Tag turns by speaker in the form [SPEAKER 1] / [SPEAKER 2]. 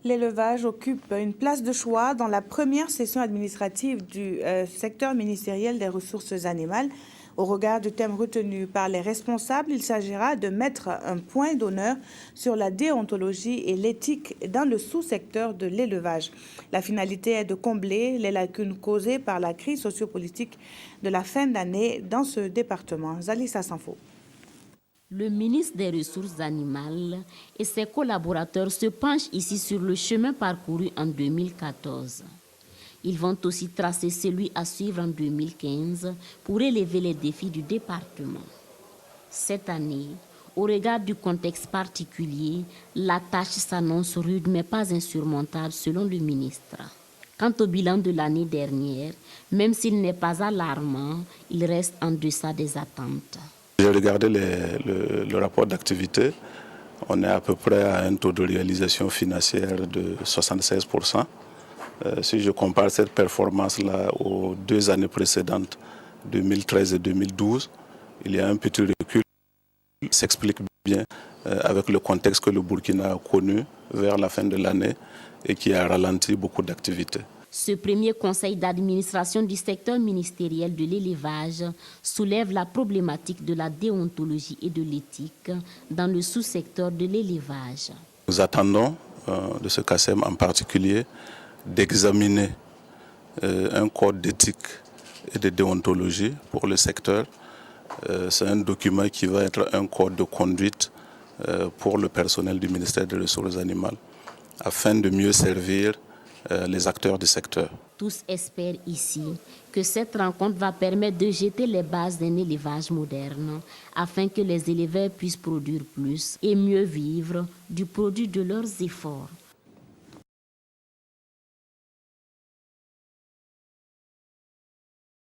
[SPEAKER 1] L'élevage occupe une place de choix dans la première session administrative du secteur ministériel des ressources animales. Au regard du thème retenu par les responsables, il s'agira de mettre un point d'honneur sur la déontologie et l'éthique dans le sous-secteur de l'élevage. La finalité est de combler les lacunes causées par la crise sociopolitique de la fin d'année dans ce département. Zalissa Sanfo.
[SPEAKER 2] Le ministre des Ressources animales et ses collaborateurs se penchent ici sur le chemin parcouru en 2014. Ils vont aussi tracer celui à suivre en 2015 pour élever les défis du département. Cette année, au regard du contexte particulier, la tâche s'annonce rude mais pas insurmontable selon le ministre. Quant au bilan de l'année dernière, même s'il n'est pas alarmant, il reste en deçà des attentes.
[SPEAKER 3] J'ai regardé le rapport d'activité. On est à peu près à un taux de réalisation financière de 76%. Si je compare cette performance-là aux 2 années précédentes, 2013 et 2012, il y a un petit recul qui s'explique bien avec le contexte que le Burkina a connu vers la fin de l'année et qui a ralenti beaucoup d'activités.
[SPEAKER 2] Ce premier conseil d'administration du secteur ministériel de l'élevage soulève la problématique de la déontologie et de l'éthique dans le sous-secteur de l'élevage.
[SPEAKER 3] Nous attendons de ce CACEM en particulier d'examiner un code d'éthique et de déontologie pour le secteur. C'est un document qui va être un code de conduite pour le personnel du ministère des Ressources animales afin de mieux servir les acteurs du secteur.
[SPEAKER 2] Tous espèrent ici que cette rencontre va permettre de jeter les bases d'un élevage moderne afin que les éleveurs puissent produire plus et mieux vivre du produit de leurs efforts.